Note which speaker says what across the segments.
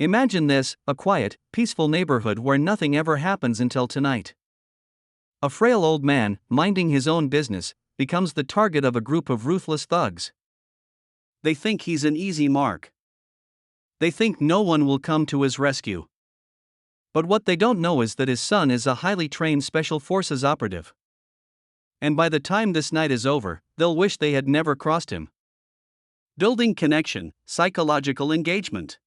Speaker 1: Imagine this, a quiet, peaceful neighborhood where nothing ever happens until tonight. A frail old man, minding his own business, becomes the target of a group of ruthless thugs. They think he's an easy mark. They think no one will come to his rescue. But what they don't know is that his son is a highly trained Special Forces operative. And by the time this night is over, they'll wish they had never crossed him. Building connection, psychological engagement.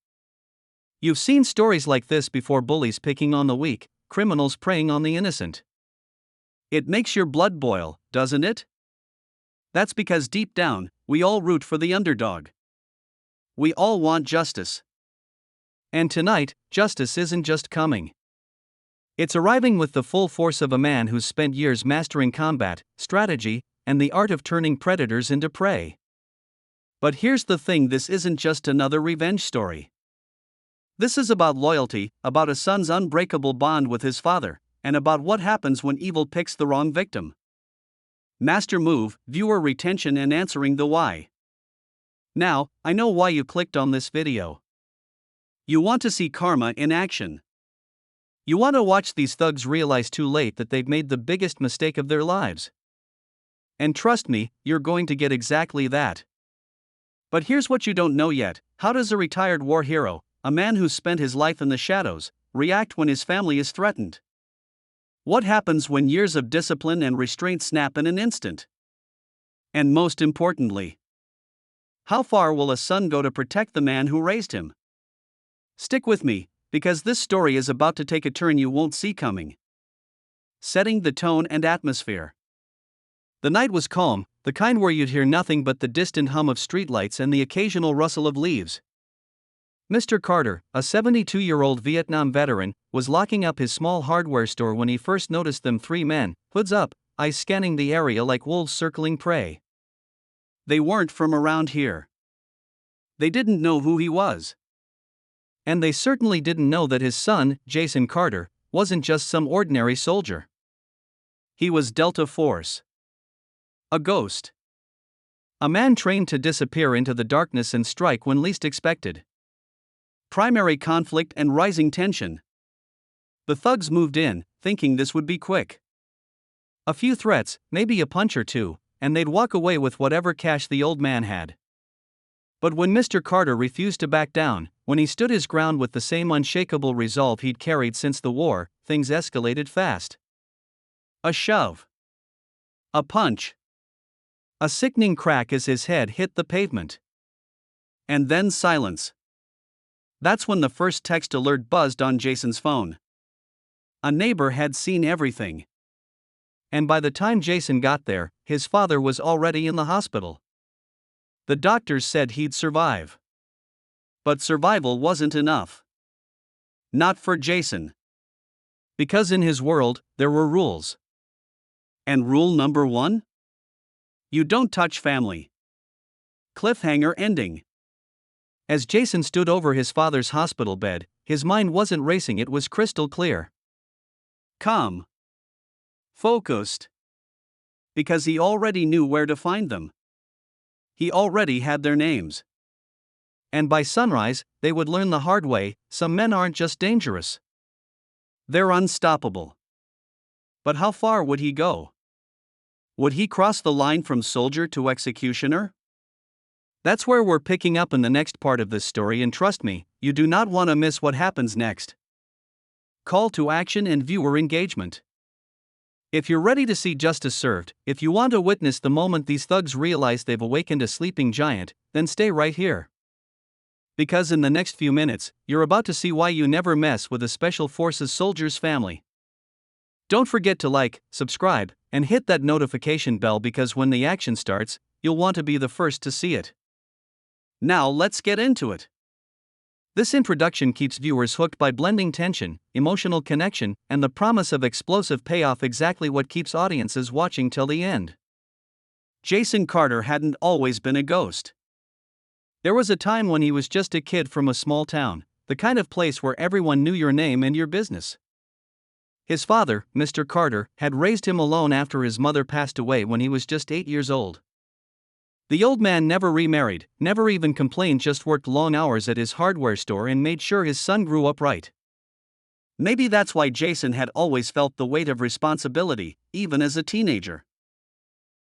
Speaker 1: You've seen stories like this before: bullies picking on the weak, criminals preying on the innocent. It makes your blood boil, doesn't it? That's because deep down, we all root for the underdog. We all want justice. And tonight, justice isn't just coming. It's arriving with the full force of a man who's spent years mastering combat, strategy, and the art of turning predators into prey. But here's the thing: this isn't just another revenge story. This is about loyalty, about a son's unbreakable bond with his father, and about what happens when evil picks the wrong victim. Master move, viewer retention and answering the why. Now, I know why you clicked on this video. You want to see karma in action. You want to watch these thugs realize too late that they've made the biggest mistake of their lives. And trust me, you're going to get exactly that. But here's what you don't know yet: how does a retired war hero, a man who's spent his life in the shadows, react when his family is threatened? What happens when years of discipline and restraint snap in an instant? And most importantly, how far will a son go to protect the man who raised him? Stick with me, because this story is about to take a turn you won't see coming. Setting the tone and atmosphere. The night was calm, the kind where you'd hear nothing but the distant hum of streetlights and the occasional rustle of leaves. Mr. Carter, a 72-year-old Vietnam veteran, was locking up his small hardware store when he first noticed them: three men, hoods up, eyes scanning the area like wolves circling prey. They weren't from around here. They didn't know who he was. And they certainly didn't know that his son, Jason Carter, wasn't just some ordinary soldier. He was Delta Force. A ghost. A man trained to disappear into the darkness and strike when least expected. Primary conflict and rising tension. The thugs moved in, thinking this would be quick. A few threats, maybe a punch or two, and they'd walk away with whatever cash the old man had. But when Mr. Carter refused to back down, when he stood his ground with the same unshakable resolve he'd carried since the war, things escalated fast. A shove. A punch. A sickening crack as his head hit the pavement. And then silence. That's when the first text alert buzzed on Jason's phone. A neighbor had seen everything. And by the time Jason got there, his father was already in the hospital. The doctors said he'd survive. But survival wasn't enough. Not for Jason. Because in his world, there were rules. And rule number 1? You don't touch family. Cliffhanger ending. As Jason stood over his father's hospital bed, his mind wasn't racing, it was crystal clear. Calm. Focused. Because he already knew where to find them. He already had their names. And by sunrise, they would learn the hard way: some men aren't just dangerous. They're unstoppable. But how far would he go? Would he cross the line from soldier to executioner? That's where we're picking up in the next part of this story, and trust me, you do not want to miss what happens next. Call to action and viewer engagement. If you're ready to see justice served, if you want to witness the moment these thugs realize they've awakened a sleeping giant, then stay right here. Because in the next few minutes, you're about to see why you never mess with a Special Forces soldier's family. Don't forget to like, subscribe, and hit that notification bell, because when the action starts, you'll want to be the first to see it. Now let's get into it. This introduction keeps viewers hooked by blending tension, emotional connection, and the promise of explosive payoff, exactly what keeps audiences watching till the end. Jason Carter hadn't always been a ghost. There was a time when he was just a kid from a small town, the kind of place where everyone knew your name and your business. His father, Mr. Carter, had raised him alone after his mother passed away when he was just 8 years old. The old man never remarried, never even complained, just worked long hours at his hardware store and made sure his son grew up right. Maybe that's why Jason had always felt the weight of responsibility, even as a teenager.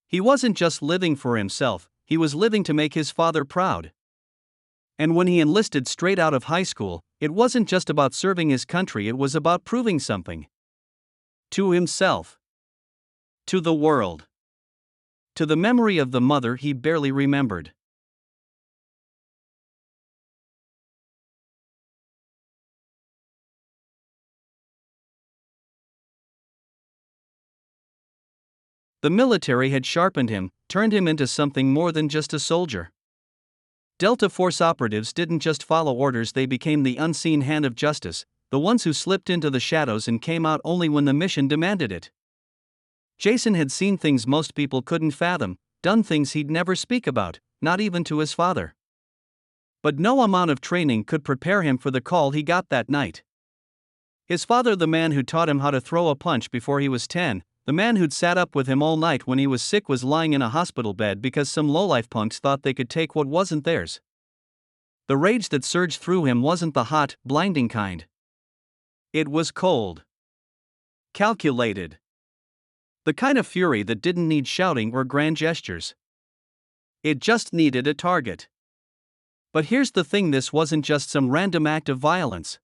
Speaker 1: He wasn't just living for himself, he was living to make his father proud. And when he enlisted straight out of high school, it wasn't just about serving his country, it was about proving something. To himself. To the world. To the memory of the mother he barely remembered. The military had sharpened him, turned him into something more than just a soldier. Delta Force operatives didn't just follow orders, they became the unseen hand of justice, the ones who slipped into the shadows and came out only when the mission demanded it. Jason had seen things most people couldn't fathom, done things he'd never speak about, not even to his father. But no amount of training could prepare him for the call he got that night. His father, the man who taught him how to throw a punch before he was 10, the man who'd sat up with him all night when he was sick, was lying in a hospital bed because some lowlife punks thought they could take what wasn't theirs. The rage that surged through him wasn't the hot, blinding kind. It was cold. Calculated. The kind of fury that didn't need shouting or grand gestures. It just needed a target. But here's the thing, this wasn't just some random act of violence.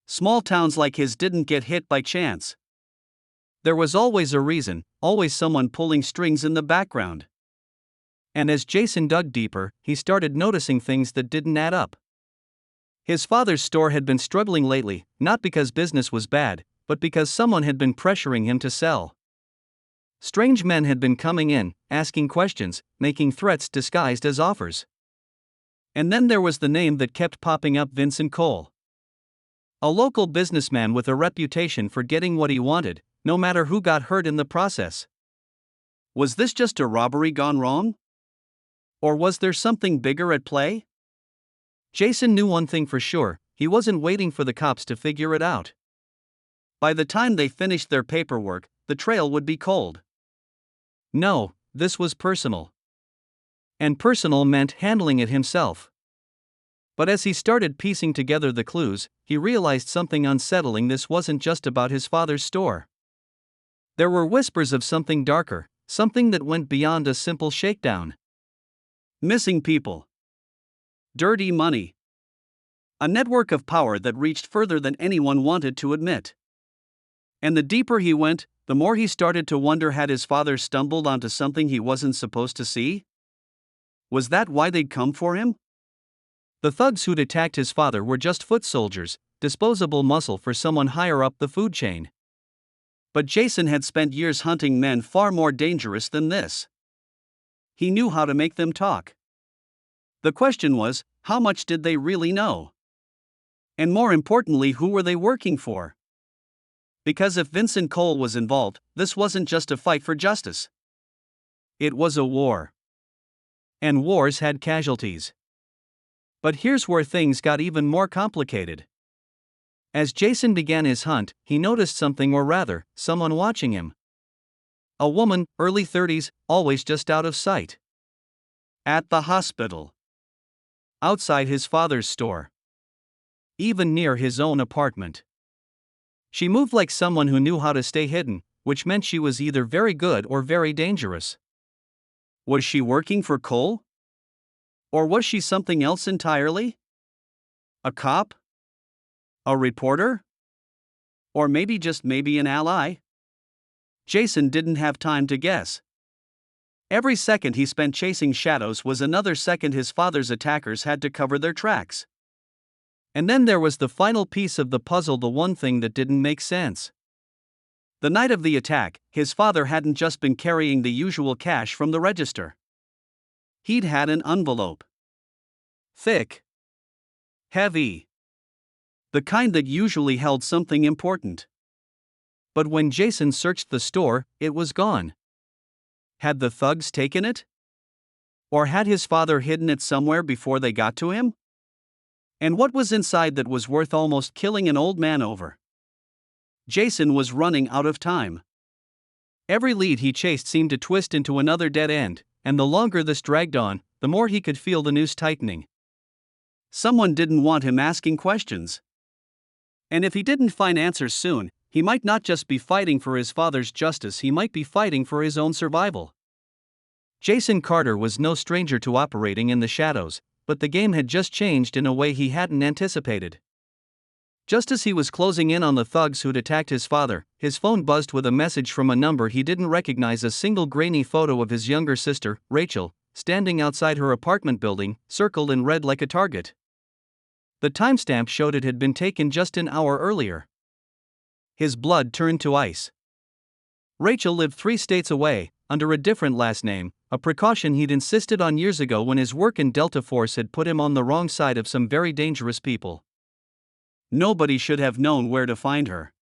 Speaker 1: Small towns like his didn't get hit by chance. There was always a reason, always someone pulling strings in the background. And as Jason dug deeper, he started noticing things that didn't add up. His father's store had been struggling lately, not because business was bad, but because someone had been pressuring him to sell. Strange men had been coming in, asking questions, making threats disguised as offers. And then there was the name that kept popping up: Vincent Cole. A local businessman with a reputation for getting what he wanted, no matter who got hurt in the process. Was this just a robbery gone wrong? Or was there something bigger at play? Jason knew one thing for sure: he wasn't waiting for the cops to figure it out. By the time they finished their paperwork, the trail would be cold. No, this was personal. And personal meant handling it himself. But as he started piecing together the clues, he realized something unsettling: this wasn't just about his father's store. There were whispers of something darker, something that went beyond a simple shakedown. Missing people. Dirty money. A network of power that reached further than anyone wanted to admit. And the deeper he went, the more he started to wonder, had his father stumbled onto something he wasn't supposed to see? Was that why they'd come for him? The thugs who'd attacked his father were just foot soldiers, disposable muscle for someone higher up the food chain. But Jason had spent years hunting men far more dangerous than this. He knew how to make them talk. The question was, how much did they really know? And more importantly, who were they working for? Because if Vincent Cole was involved, this wasn't just a fight for justice. It was a war. And wars had casualties. But here's where things got even more complicated. As Jason began his hunt, he noticed something, or rather, someone watching him. A woman, early 30s, always just out of sight. At the hospital. Outside his father's store. Even near his own apartment. She moved like someone who knew how to stay hidden, which meant she was either very good or very dangerous. Was she working for Cole? Or was she something else entirely? A cop? A reporter? Or maybe, just maybe, an ally? Jason didn't have time to guess. Every second he spent chasing shadows was another second his father's attackers had to cover their tracks. And then there was the final piece of the puzzle, the one thing that didn't make sense. The night of the attack, his father hadn't just been carrying the usual cash from the register. He'd had an envelope. Thick. Heavy. The kind that usually held something important. But when Jason searched the store, it was gone. Had the thugs taken it? Or had his father hidden it somewhere before they got to him? And what was inside that was worth almost killing an old man over? Jason was running out of time. Every lead he chased seemed to twist into another dead end, and the longer this dragged on, the more he could feel the noose tightening. Someone didn't want him asking questions. And if he didn't find answers soon, he might not just be fighting for his father's justice, he might be fighting for his own survival. Jason Carter was no stranger to operating in the shadows, but the game had just changed in a way he hadn't anticipated. Just as he was closing in on the thugs who'd attacked his father, his phone buzzed with a message from a number he didn't recognize, a single grainy photo of his younger sister, Rachel, standing outside her apartment building, circled in red like a target. The timestamp showed it had been taken just an hour earlier. His blood turned to ice. Rachel lived 3 states away, under a different last name, a precaution he'd insisted on years ago when his work in Delta Force had put him on the wrong side of some very dangerous people. Nobody should have known where to find her.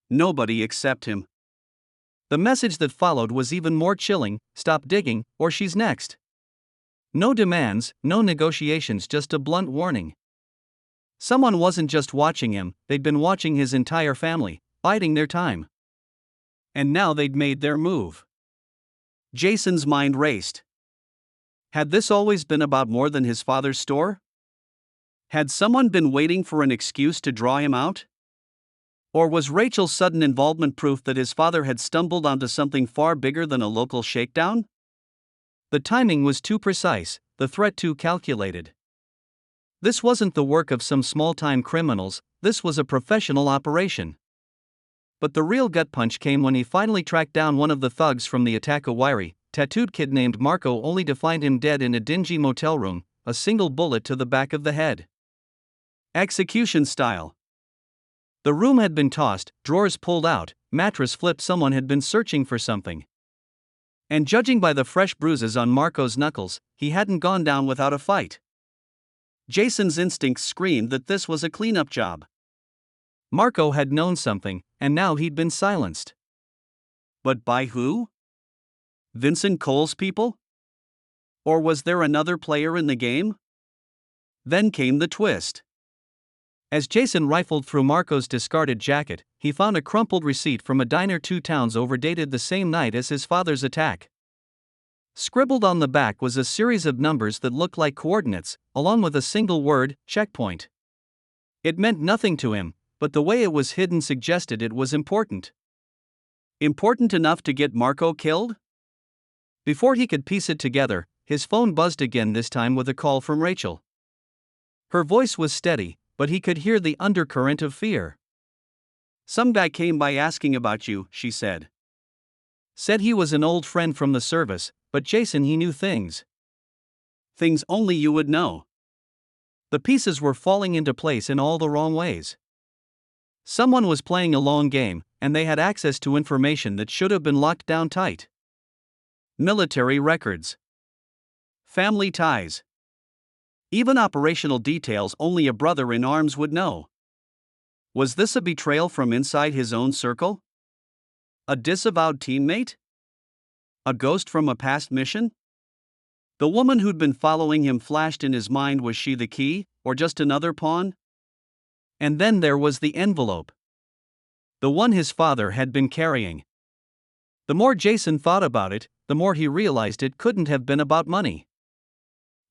Speaker 1: Nobody except him. The message that followed was even more chilling: stop digging, or she's next. No demands, no negotiations, just a blunt warning. Someone wasn't just watching him, they'd been watching his entire family, biding their time. And now they'd made their move. Jason's mind raced. Had this always been about more than his father's store? Had someone been waiting for an excuse to draw him out? Or was Rachel's sudden involvement proof that his father had stumbled onto something far bigger than a local shakedown? The timing was too precise, the threat too calculated. This wasn't the work of some small-time criminals, this was a professional operation. But the real gut punch came when he finally tracked down one of the thugs from the attack, a wiry, tattooed kid named Marco, only to find him dead in a dingy motel room, a single bullet to the back of the head. Execution style. The room had been tossed, drawers pulled out, mattress flipped, someone had been searching for something. And judging by the fresh bruises on Marco's knuckles, he hadn't gone down without a fight. Jason's instincts screamed that this was a cleanup job. Marco had known something, and now he'd been silenced. But by who? Vincent Cole's people? Or was there another player in the game? Then came the twist. As Jason rifled through Marco's discarded jacket, he found a crumpled receipt from a diner 2 towns over, dated the same night as his father's attack. Scribbled on the back was a series of numbers that looked like coordinates, along with a single word: checkpoint. It meant nothing to him, but the way it was hidden suggested it was important. Important enough to get Marco killed? Before he could piece it together, his phone buzzed again, this time with a call from Rachel. Her voice was steady, but he could hear the undercurrent of fear. "Some guy came by asking about you," she said. Said he was an old friend from the service, but Jason, he knew things. Things only you would know. The pieces were falling into place in all the wrong ways. Someone was playing a long game, and they had access to information that should have been locked down tight. Military records. Family ties. Even operational details only a brother-in-arms would know. Was this a betrayal from inside his own circle? A disavowed teammate? A ghost from a past mission? The woman who'd been following him flashed in his mind. Was she the key, or just another pawn? And then there was the envelope. The one his father had been carrying. The more Jason thought about it, the more he realized it couldn't have been about money.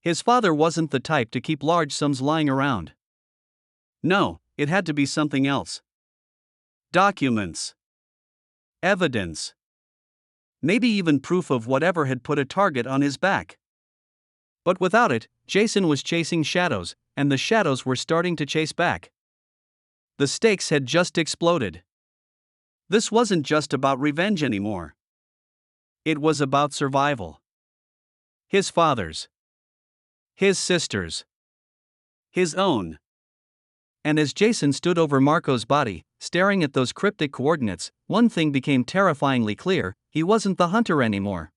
Speaker 1: His father wasn't the type to keep large sums lying around. No, it had to be something else. Documents. Evidence. Maybe even proof of whatever had put a target on his back. But without it, Jason was chasing shadows, and the shadows were starting to chase back. The stakes had just exploded. This wasn't just about revenge anymore. It was about survival. His father's. His sister's. His own. And as Jason stood over Marco's body, staring at those cryptic coordinates, one thing became terrifyingly clear: he wasn't the hunter anymore.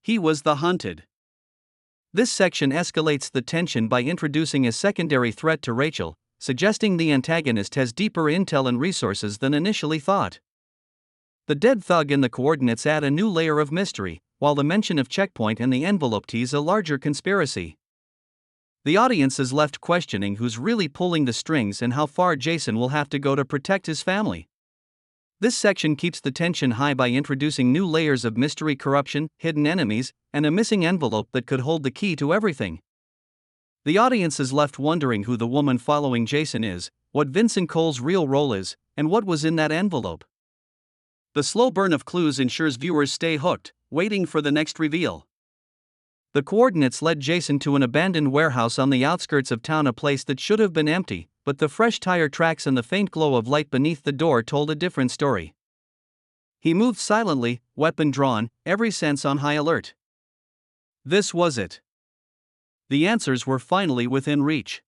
Speaker 1: He was the hunted. This section escalates the tension by introducing a secondary threat to Rachel, suggesting the antagonist has deeper intel and resources than initially thought. The dead thug and the coordinates add a new layer of mystery, while the mention of checkpoint and the envelope tease a larger conspiracy. The audience is left questioning who's really pulling the strings and how far Jason will have to go to protect his family. This section keeps the tension high by introducing new layers of mystery, corruption, hidden enemies, and a missing envelope that could hold the key to everything. The audience is left wondering who the woman following Jason is, what Vincent Cole's real role is, and what was in that envelope. The slow burn of clues ensures viewers stay hooked, waiting for the next reveal. The coordinates led Jason to an abandoned warehouse on the outskirts of town, a place that should have been empty, but the fresh tire tracks and the faint glow of light beneath the door told a different story. He moved silently, weapon drawn, every sense on high alert. This was it. The answers were finally within reach.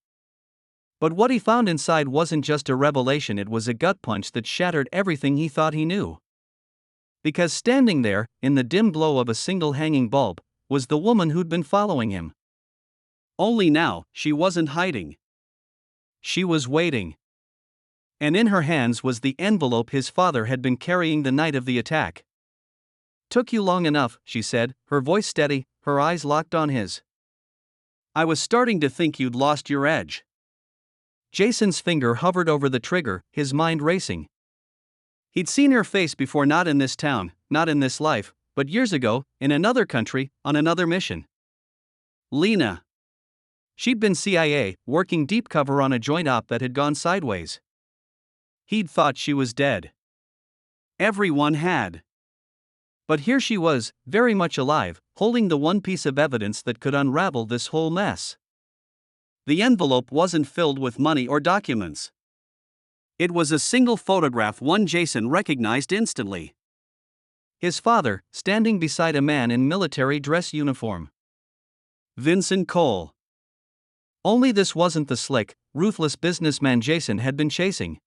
Speaker 1: But what he found inside wasn't just a revelation, it was a gut punch that shattered everything he thought he knew. Because standing there, in the dim glow of a single hanging bulb, was the woman who'd been following him. Only now, she wasn't hiding. She was waiting. And in her hands was the envelope his father had been carrying the night of the attack. "Took you long enough," she said, her voice steady, her eyes locked on his. "I was starting to think you'd lost your edge." Jason's finger hovered over the trigger, his mind racing. He'd seen her face before, not in this town, not in this life, but years ago, in another country, on another mission. Lena. She'd been CIA, working deep cover on a joint op that had gone sideways. He'd thought she was dead. Everyone had. But here she was, very much alive, holding the one piece of evidence that could unravel this whole mess. The envelope wasn't filled with money or documents. It was a single photograph, one Jason recognized instantly. His father, standing beside a man in military dress uniform. Vincent Cole. Only this wasn't the slick, ruthless businessman Jason had been chasing.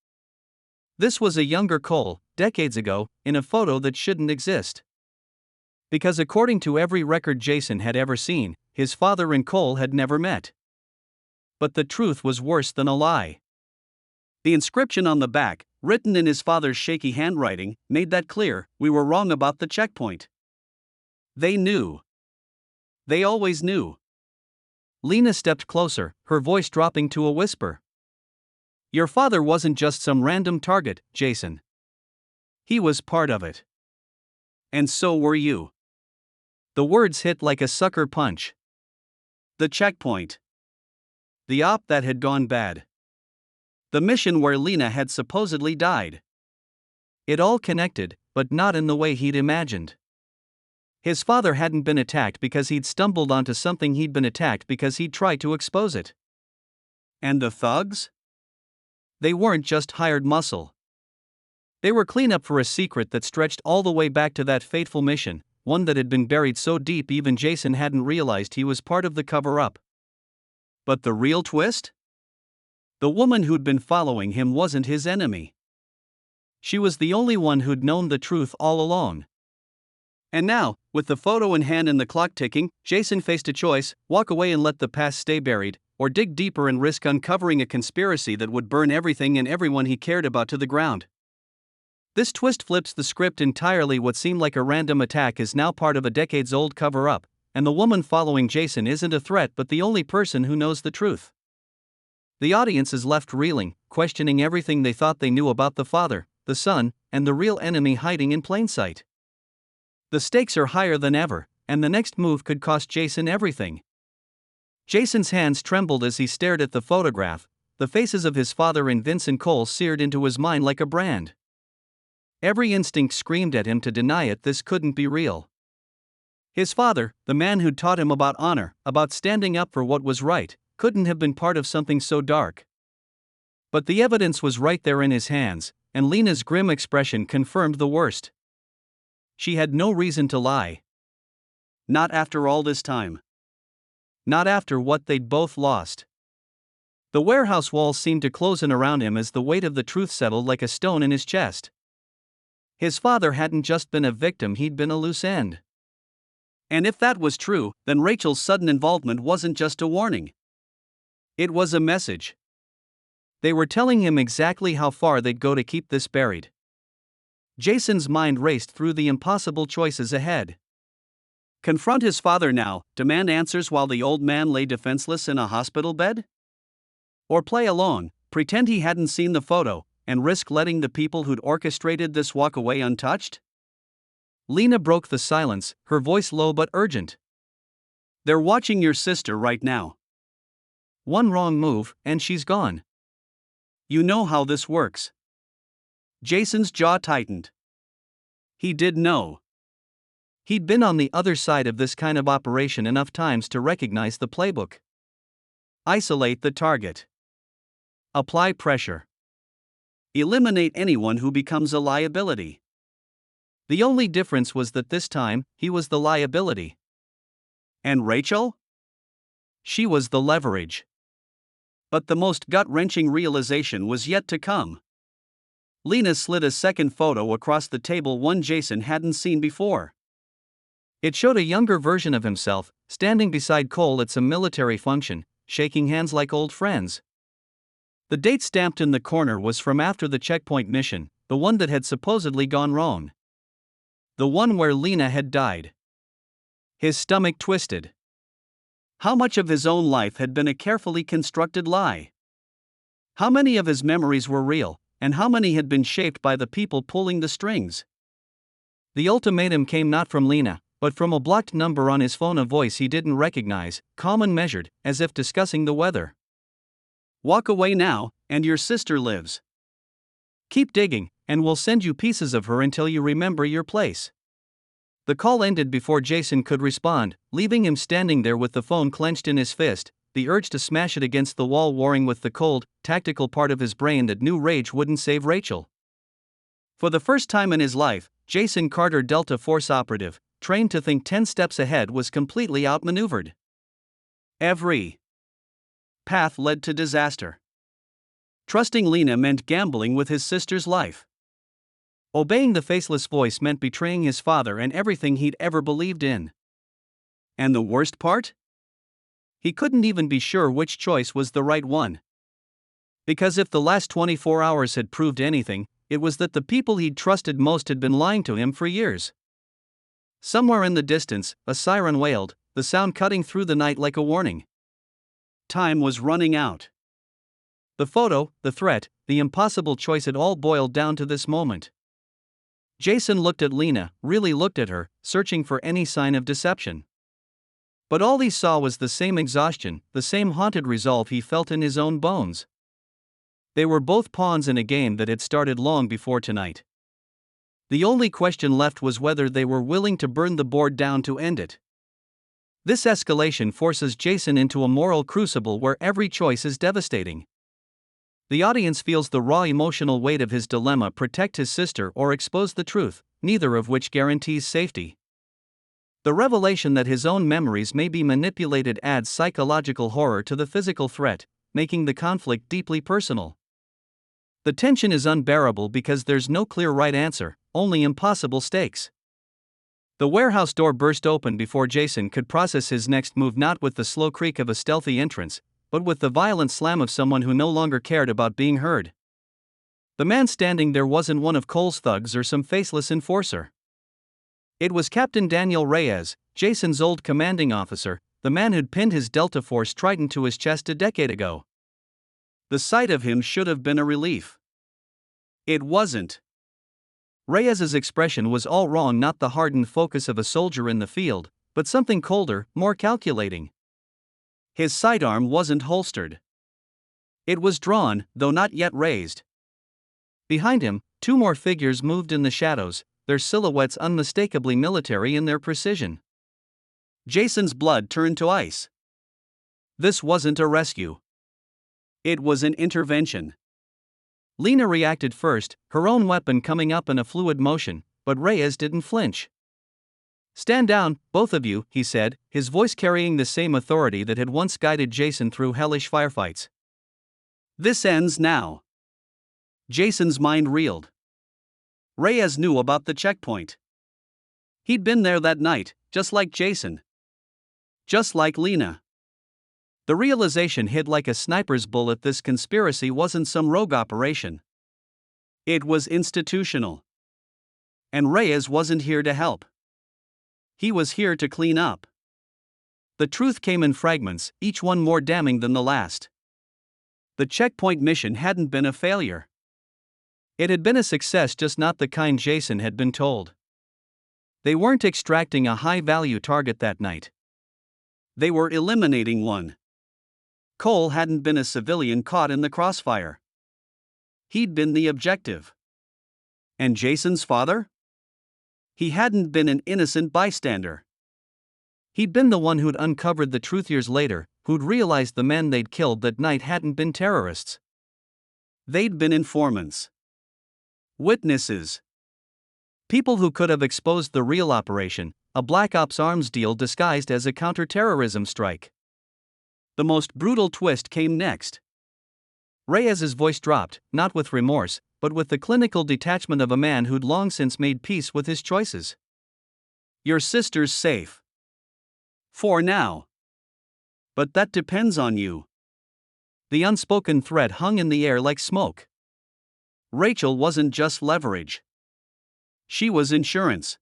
Speaker 1: This was a younger Cole, decades ago, in a photo that shouldn't exist. Because according to every record Jason had ever seen, his father and Cole had never met. But the truth was worse than a lie. The inscription on the back, written in his father's shaky handwriting, made that clear: "We were wrong about the checkpoint." They knew. They always knew. Lena stepped closer, her voice dropping to a whisper. "Your father wasn't just some random target, Jason. He was part of it. And so were you." The words hit like a sucker punch. The checkpoint. The op that had gone bad. The mission where Lena had supposedly died. It all connected, but not in the way he'd imagined. His father hadn't been attacked because he'd stumbled onto something, he'd been attacked because he'd tried to expose it. And the thugs? They weren't just hired muscle. They were cleanup for a secret that stretched all the way back to that fateful mission, one that had been buried so deep even Jason hadn't realized he was part of the cover-up. But the real twist? The woman who'd been following him wasn't his enemy. She was the only one who'd known the truth all along. And now, with the photo in hand and the clock ticking, Jason faced a choice: walk away and let the past stay buried, or dig deeper and risk uncovering a conspiracy that would burn everything and everyone he cared about to the ground. This twist flips the script entirely. What seemed like a random attack is now part of a decades-old cover-up, and the woman following Jason isn't a threat but the only person who knows the truth. The audience is left reeling, questioning everything they thought they knew about the father, the son, and the real enemy hiding in plain sight. The stakes are higher than ever, and the next move could cost Jason everything. Jason's hands trembled as he stared at the photograph, the faces of his father and Vincent Cole seared into his mind like a brand. Every instinct screamed at him to deny it. This couldn't be real. His father, the man who'd taught him about honor, about standing up for what was right, couldn't have been part of something so dark. But the evidence was right there in his hands, and Lena's grim expression confirmed the worst. She had no reason to lie. Not after all this time. Not after what they'd both lost. The warehouse walls seemed to close in around him as the weight of the truth settled like a stone in his chest. His father hadn't just been a victim, he'd been a loose end. And if that was true, then Rachel's sudden involvement wasn't just a warning. It was a message. They were telling him exactly how far they'd go to keep this buried. Jason's mind raced through the impossible choices ahead. Confront his father now, demand answers while the old man lay defenseless in a hospital bed? Or play along, pretend he hadn't seen the photo, and risk letting the people who'd orchestrated this walk away untouched? Lena broke the silence, her voice low but urgent. They're watching your sister right now. One wrong move, and she's gone. You know how this works. Jason's jaw tightened. He did know. He'd been on the other side of this kind of operation enough times to recognize the playbook. Isolate the target. Apply pressure. Eliminate anyone who becomes a liability. The only difference was that this time, he was the liability. And Rachel? She was the leverage. But the most gut-wrenching realization was yet to come. Lena slid a second photo across the table, one Jason hadn't seen before. It showed a younger version of himself, standing beside Cole at some military function, shaking hands like old friends. The date stamped in the corner was from after the checkpoint mission, the one that had supposedly gone wrong. The one where Lena had died. His stomach twisted. How much of his own life had been a carefully constructed lie? How many of his memories were real, and how many had been shaped by the people pulling the strings? The ultimatum came not from Lena, but from a blocked number on his phone, a voice he didn't recognize, calm and measured, as if discussing the weather. Walk away now, and your sister lives. Keep digging, and we'll send you pieces of her until you remember your place. The call ended before Jason could respond, leaving him standing there with the phone clenched in his fist, the urge to smash it against the wall warring with the cold, tactical part of his brain that knew rage wouldn't save Rachel. For the first time in his life, Jason Carter, Delta Force operative, trained to think 10 steps ahead, was completely outmaneuvered. Every path led to disaster. Trusting Lena meant gambling with his sister's life. Obeying the faceless voice meant betraying his father and everything he'd ever believed in. And the worst part? He couldn't even be sure which choice was the right one. Because if the last 24 hours had proved anything, it was that the people he'd trusted most had been lying to him for years. Somewhere in the distance, a siren wailed, the sound cutting through the night like a warning. Time was running out. The photo, the threat, the impossible choice had all boiled down to this moment. Jason looked at Lena, really looked at her, searching for any sign of deception. But all he saw was the same exhaustion, the same haunted resolve he felt in his own bones. They were both pawns in a game that had started long before tonight. The only question left was whether they were willing to burn the board down to end it. This escalation forces Jason into a moral crucible where every choice is devastating. The audience feels the raw emotional weight of his dilemma: protect his sister or expose the truth, neither of which guarantees safety. The revelation that his own memories may be manipulated adds psychological horror to the physical threat, making the conflict deeply personal. The tension is unbearable because there's no clear right answer, only impossible stakes. The warehouse door burst open before Jason could process his next move, not with the slow creak of a stealthy entrance, but with the violent slam of someone who no longer cared about being heard. The man standing there wasn't one of Cole's thugs or some faceless enforcer. It was Captain Daniel Reyes, Jason's old commanding officer, the man who'd pinned his Delta Force trident to his chest a decade ago. The sight of him should have been a relief. It wasn't. Reyes's expression was all wrong, not the hardened focus of a soldier in the field, but something colder, more calculating. His sidearm wasn't holstered. It was drawn, though not yet raised. Behind him, two more figures moved in the shadows, their silhouettes unmistakably military in their precision. Jason's blood turned to ice. This wasn't a rescue. It was an intervention. Lena reacted first, her own weapon coming up in a fluid motion, but Reyes didn't flinch. "Stand down, both of you," he said, his voice carrying the same authority that had once guided Jason through hellish firefights. "This ends now." Jason's mind reeled. Reyes knew about the checkpoint. He'd been there that night, just like Jason. Just like Lena. The realization hit like a sniper's bullet: this conspiracy wasn't some rogue operation. It was institutional. And Reyes wasn't here to help. He was here to clean up. The truth came in fragments, each one more damning than the last. The checkpoint mission hadn't been a failure. It had been a success, just not the kind Jason had been told. They weren't extracting a high-value target that night. They were eliminating one. Cole hadn't been a civilian caught in the crossfire. He'd been the objective. And Jason's father? He hadn't been an innocent bystander. He'd been the one who'd uncovered the truth years later, who'd realized the men they'd killed that night hadn't been terrorists. They'd been informants. Witnesses. People who could have exposed the real operation, a Black Ops arms deal disguised as a counter-terrorism strike. The most brutal twist came next. Reyes's voice dropped, not with remorse, but with the clinical detachment of a man who'd long since made peace with his choices. Your sister's safe. For now. But that depends on you. The unspoken threat hung in the air like smoke. Rachel wasn't just leverage. She was insurance.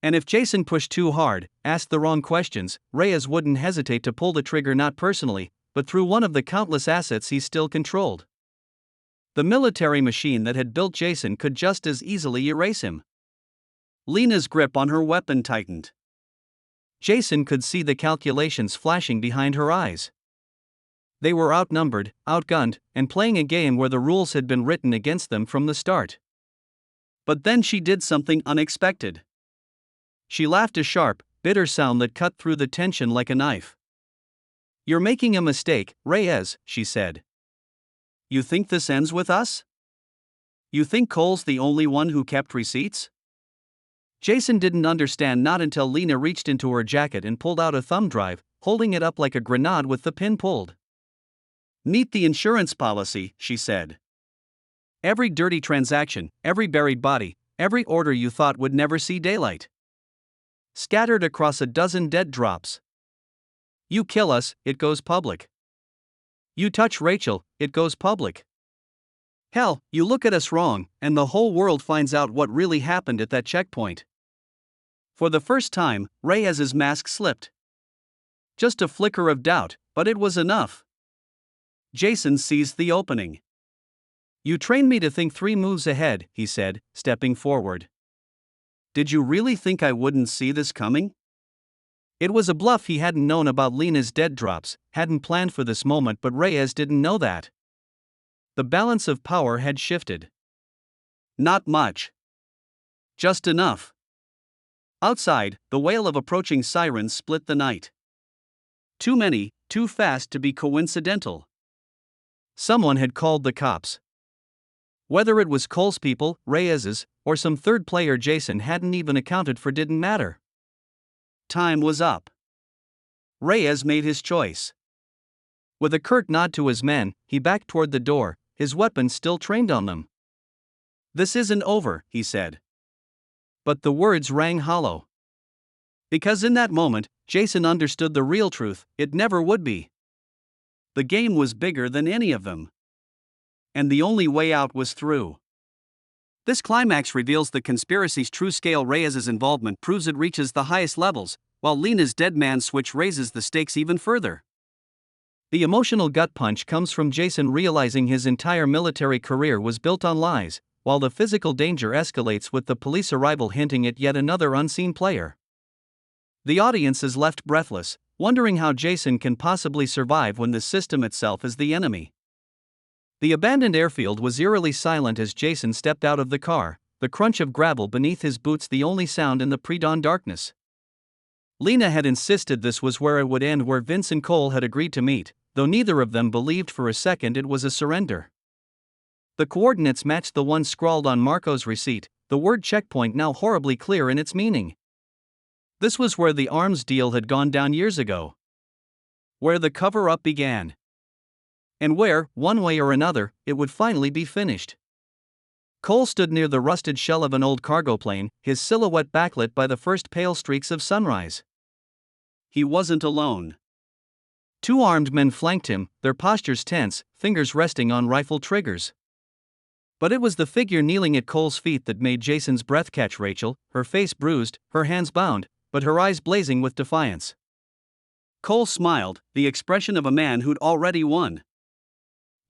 Speaker 1: And if Jason pushed too hard, asked the wrong questions, Reyes wouldn't hesitate to pull the trigger, not personally, but through one of the countless assets he still controlled. The military machine that had built Jason could just as easily erase him. Lena's grip on her weapon tightened. Jason could see the calculations flashing behind her eyes. They were outnumbered, outgunned, and playing a game where the rules had been written against them from the start. But then she did something unexpected. She laughed, a sharp, bitter sound that cut through the tension like a knife. You're making a mistake, Reyes, she said. You think this ends with us? You think Cole's the only one who kept receipts? Jason didn't understand, not until Lena reached into her jacket and pulled out a thumb drive, holding it up like a grenade with the pin pulled. Meet the insurance policy, she said. Every dirty transaction, every buried body, every order you thought would never see daylight. Scattered across a dozen dead drops. You kill us, it goes public. You touch Rachel, it goes public. Hell, you look at us wrong, and the whole world finds out what really happened at that checkpoint. For the first time, Reyes's mask slipped. Just a flicker of doubt, but it was enough. Jason seized the opening. You trained me to think 3 moves ahead, he said, stepping forward. Did you really think I wouldn't see this coming? It was a bluff. He hadn't known about Lena's dead drops, hadn't planned for this moment, but Reyes didn't know that. The balance of power had shifted. Not much. Just enough. Outside, the wail of approaching sirens split the night. Too many, too fast to be coincidental. Someone had called the cops. Whether it was Cole's people, Reyes's, or some third player Jason hadn't even accounted for didn't matter. Time was up. Reyes made his choice. With a curt nod to his men, he backed toward the door, his weapon still trained on them. This isn't over, he said. But the words rang hollow. Because in that moment, Jason understood the real truth: it never would be. The game was bigger than any of them. And the only way out was through. This climax reveals the conspiracy's true scale. Reyes's involvement proves it reaches the highest levels, while Lena's dead man switch raises the stakes even further. The emotional gut punch comes from Jason realizing his entire military career was built on lies, while the physical danger escalates with the police arrival hinting at yet another unseen player. The audience is left breathless, wondering how Jason can possibly survive when the system itself is the enemy. The abandoned airfield was eerily silent as Jason stepped out of the car, the crunch of gravel beneath his boots the only sound in the pre-dawn darkness. Lena had insisted this was where it would end, where Vince and Cole had agreed to meet, though neither of them believed for a second it was a surrender. The coordinates matched the ones scrawled on Marco's receipt, the word checkpoint now horribly clear in its meaning. This was where the arms deal had gone down years ago. Where the cover-up began. And where, one way or another, it would finally be finished. Cole stood near the rusted shell of an old cargo plane, his silhouette backlit by the first pale streaks of sunrise. He wasn't alone. 2 armed men flanked him, their postures tense, fingers resting on rifle triggers. But it was the figure kneeling at Cole's feet that made Jason's breath catch. Rachel, her face bruised, her hands bound, but her eyes blazing with defiance. Cole smiled, the expression of a man who'd already won.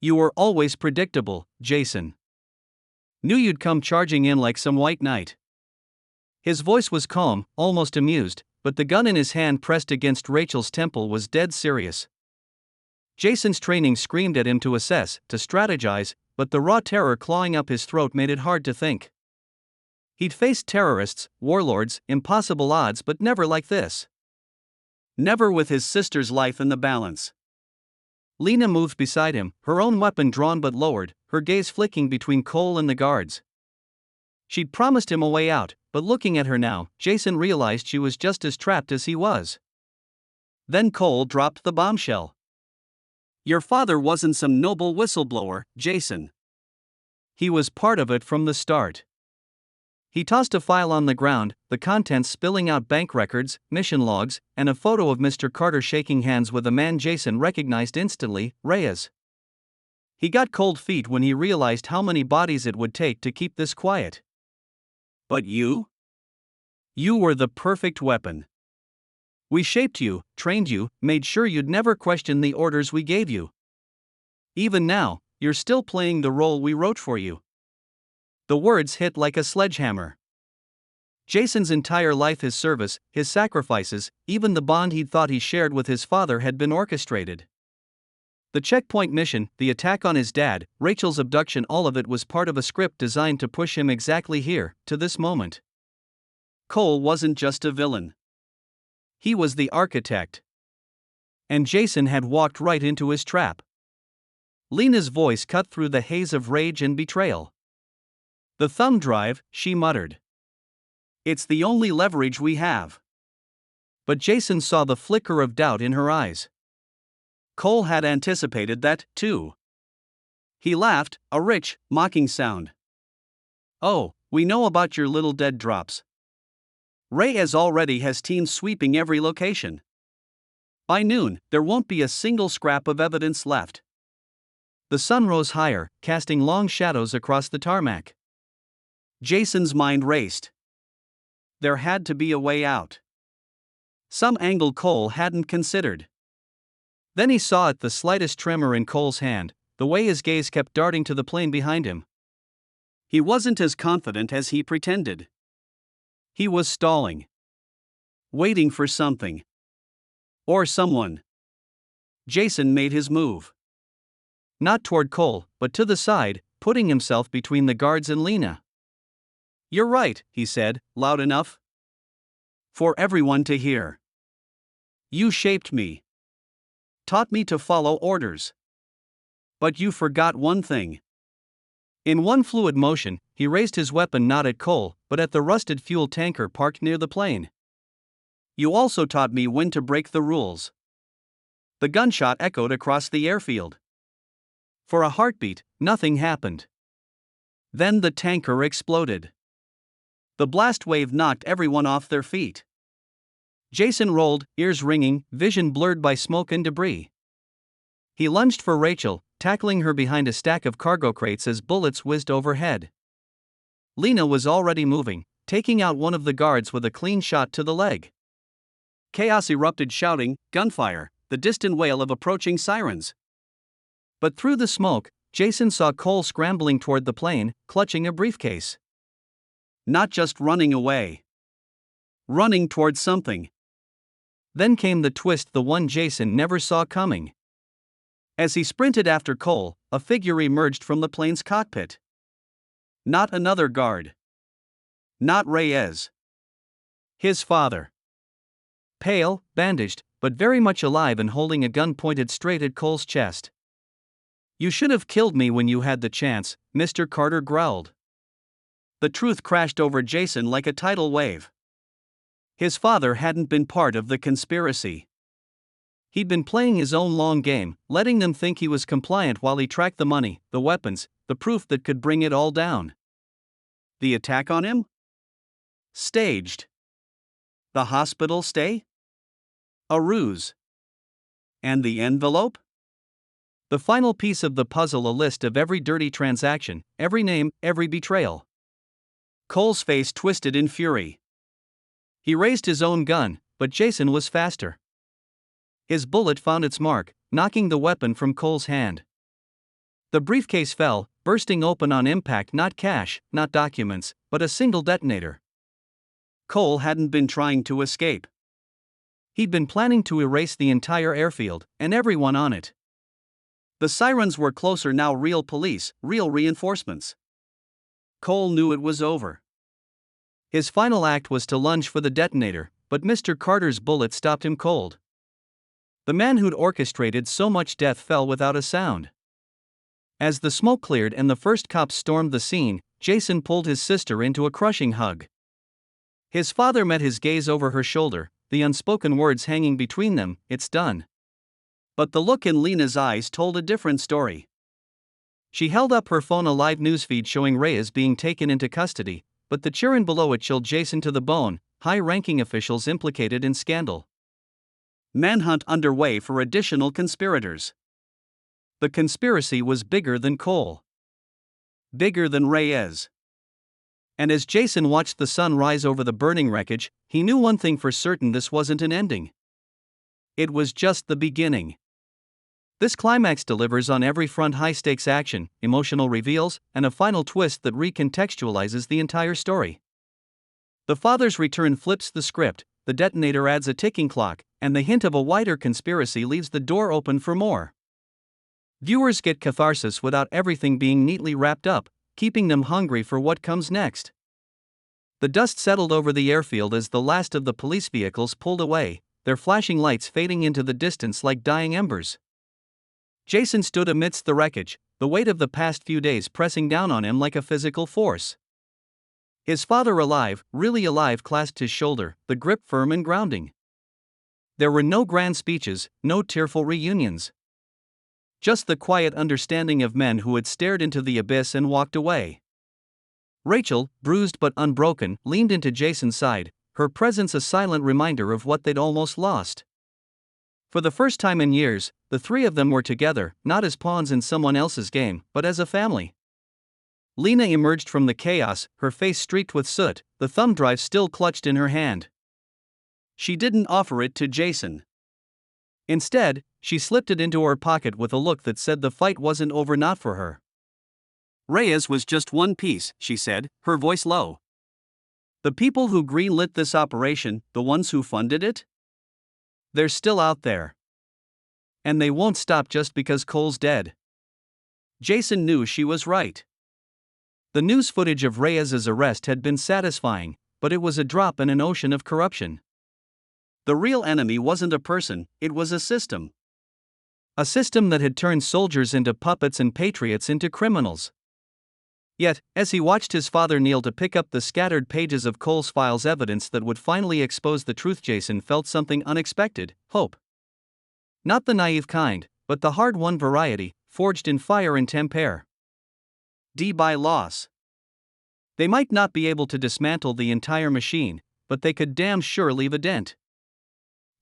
Speaker 1: You were always predictable, Jason. Knew you'd come charging in like some white knight. His voice was calm, almost amused, but the gun in his hand pressed against Rachel's temple was dead serious. Jason's training screamed at him to assess, to strategize, but the raw terror clawing up his throat made it hard to think. He'd faced terrorists, warlords, impossible odds, but never like this. Never with his sister's life in the balance. Lena moved beside him, her own weapon drawn but lowered, her gaze flicking between Cole and the guards. She'd promised him a way out, but looking at her now, Jason realized she was just as trapped as he was. Then Cole dropped the bombshell. Your father wasn't some noble whistleblower, Jason. He was part of it from the start. He tossed a file on the ground, the contents spilling out bank records, mission logs, and a photo of Mr. Carter shaking hands with a man Jason recognized instantly, Reyes. He got cold feet when he realized how many bodies it would take to keep this quiet. But you? You were the perfect weapon. We shaped you, trained you, made sure you'd never question the orders we gave you. Even now, you're still playing the role we wrote for you. The words hit like a sledgehammer. Jason's entire life, his service, his sacrifices, even the bond he'd thought he shared with his father had been orchestrated. The checkpoint mission, the attack on his dad, Rachel's abduction, all of it was part of a script designed to push him exactly here, to this moment. Cole wasn't just a villain. He was the architect. And Jason had walked right into his trap. Lena's voice cut through the haze of rage and betrayal. The thumb drive, she muttered. It's the only leverage we have. But Jason saw the flicker of doubt in her eyes. Cole had anticipated that, too. He laughed, a rich, mocking sound. Oh, we know about your little dead drops. Reyes already has teams sweeping every location. By noon, there won't be a single scrap of evidence left. The sun rose higher, casting long shadows across the tarmac. Jason's mind raced. There had to be a way out. Some angle Cole hadn't considered. Then he saw it, the slightest tremor in Cole's hand, the way his gaze kept darting to the plane behind him. He wasn't as confident as he pretended. He was stalling. Waiting for something. Or someone. Jason made his move. Not toward Cole, but to the side, putting himself between the guards and Lena. You're right, he said, loud enough for everyone to hear. You shaped me. Taught me to follow orders. But you forgot one thing. In one fluid motion, he raised his weapon not at Cole, but at the rusted fuel tanker parked near the plane. You also taught me when to break the rules. The gunshot echoed across the airfield. For a heartbeat, nothing happened. Then the tanker exploded. The blast wave knocked everyone off their feet. Jason rolled, ears ringing, vision blurred by smoke and debris. He lunged for Rachel, tackling her behind a stack of cargo crates as bullets whizzed overhead. Lena was already moving, taking out one of the guards with a clean shot to the leg. Chaos erupted, shouting, gunfire, the distant wail of approaching sirens. But through the smoke, Jason saw Cole scrambling toward the plane, clutching a briefcase. Not just running away. Running toward something. Then came the twist, the one Jason never saw coming. As he sprinted after Cole, a figure emerged from the plane's cockpit. Not another guard. Not Reyes. His father. Pale, bandaged, but very much alive and holding a gun pointed straight at Cole's chest. You should have killed me when you had the chance, Mr. Carter growled. The truth crashed over Jason like a tidal wave. His father hadn't been part of the conspiracy. He'd been playing his own long game, letting them think he was compliant while he tracked the money, the weapons, the proof that could bring it all down. The attack on him? Staged. The hospital stay? A ruse. And the envelope? The final piece of the puzzle, a list of every dirty transaction, every name, every betrayal. Cole's face twisted in fury. He raised his own gun, but Jason was faster. His bullet found its mark, knocking the weapon from Cole's hand. The briefcase fell, bursting open on impact, not cash, not documents, but a single detonator. Cole hadn't been trying to escape. He'd been planning to erase the entire airfield, and everyone on it. The sirens were closer now, real police, real reinforcements. Cole knew it was over. His final act was to lunge for the detonator, but Mr. Carter's bullet stopped him cold. The man who'd orchestrated so much death fell without a sound. As the smoke cleared and the first cops stormed the scene, Jason pulled his sister into a crushing hug. His father met his gaze over her shoulder, the unspoken words hanging between them, "It's done." But the look in Lena's eyes told a different story. She held up her phone, a live newsfeed showing Reyes being taken into custody, but the chirring below it chilled Jason to the bone. High-ranking officials implicated in scandal. Manhunt underway for additional conspirators. The conspiracy was bigger than Cole. Bigger than Reyes. And as Jason watched the sun rise over the burning wreckage, he knew one thing for certain: this wasn't an ending. It was just the beginning. This climax delivers on every front: high-stakes action, emotional reveals, and a final twist that recontextualizes the entire story. The father's return flips the script, the detonator adds a ticking clock, and the hint of a wider conspiracy leaves the door open for more. Viewers get catharsis without everything being neatly wrapped up, keeping them hungry for what comes next. The dust settled over the airfield as the last of the police vehicles pulled away, their flashing lights fading into the distance like dying embers. Jason stood amidst the wreckage, the weight of the past few days pressing down on him like a physical force. His father, alive, really alive, clasped his shoulder, the grip firm and grounding. There were no grand speeches, no tearful reunions. Just the quiet understanding of men who had stared into the abyss and walked away. Rachel, bruised but unbroken, leaned into Jason's side, her presence a silent reminder of what they'd almost lost. For the first time in years, the three of them were together, not as pawns in someone else's game, but as a family. Lena emerged from the chaos, her face streaked with soot, the thumb drive still clutched in her hand. She didn't offer it to Jason. Instead, she slipped it into her pocket with a look that said the fight wasn't over, not for her. "Reyes was just one piece," she said, her voice low. "The people who greenlit this operation, the ones who funded it? They're still out there. And they won't stop just because Cole's dead." Jason knew she was right. The news footage of Reyes's arrest had been satisfying, but it was a drop in an ocean of corruption. The real enemy wasn't a person, it was a system. A system that had turned soldiers into puppets and patriots into criminals. Yet, as he watched his father kneel to pick up the scattered pages of Cole's files, evidence that would finally expose the truth, Jason felt something unexpected: hope. Not the naive kind, but the hard-won variety, forged in fire and tempera. By loss. They might not be able to dismantle the entire machine, but they could damn sure leave a dent.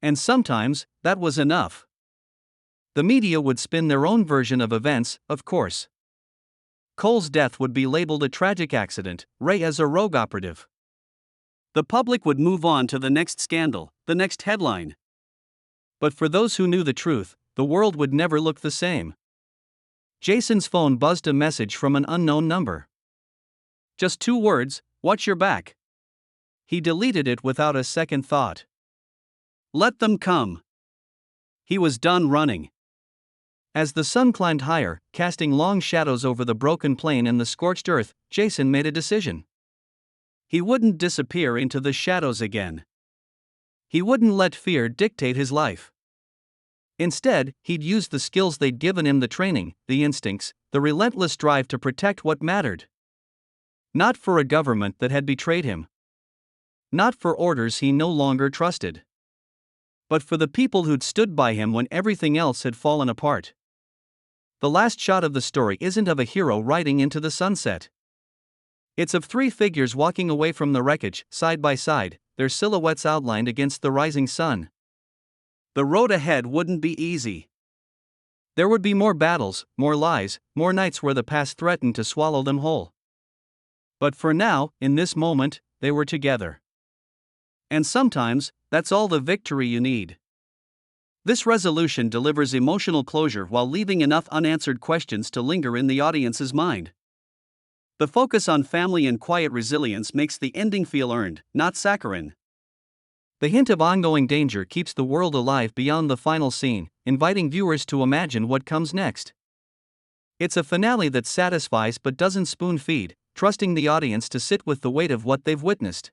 Speaker 1: And sometimes, that was enough. The media would spin their own version of events, of course. Cole's death would be labeled a tragic accident, Reyes a rogue operative. The public would move on to the next scandal, the next headline. But for those who knew the truth, the world would never look the same. Jason's phone buzzed, a message from an unknown number. Just 2 words: "Watch your back." He deleted it without a second thought. Let them come. He was done running. As the sun climbed higher, casting long shadows over the broken plane and the scorched earth, Jason made a decision. He wouldn't disappear into the shadows again. He wouldn't let fear dictate his life. Instead, he'd use the skills they'd given him, the training, the instincts, the relentless drive to protect what mattered. Not for a government that had betrayed him. Not for orders he no longer trusted. But for the people who'd stood by him when everything else had fallen apart. The last shot of the story isn't of a hero riding into the sunset. It's of 3 figures walking away from the wreckage, side by side, their silhouettes outlined against the rising sun. The road ahead wouldn't be easy. There would be more battles, more lies, more nights where the past threatened to swallow them whole. But for now, in this moment, they were together. And sometimes, that's all the victory you need. This resolution delivers emotional closure while leaving enough unanswered questions to linger in the audience's mind.
Speaker 2: The focus on family and quiet resilience makes the ending feel earned, not saccharine.
Speaker 1: The hint of ongoing danger keeps the world alive beyond the final scene, inviting viewers to imagine what comes next. It's a finale that satisfies but doesn't spoon feed, trusting the audience to sit with the weight of what they've witnessed.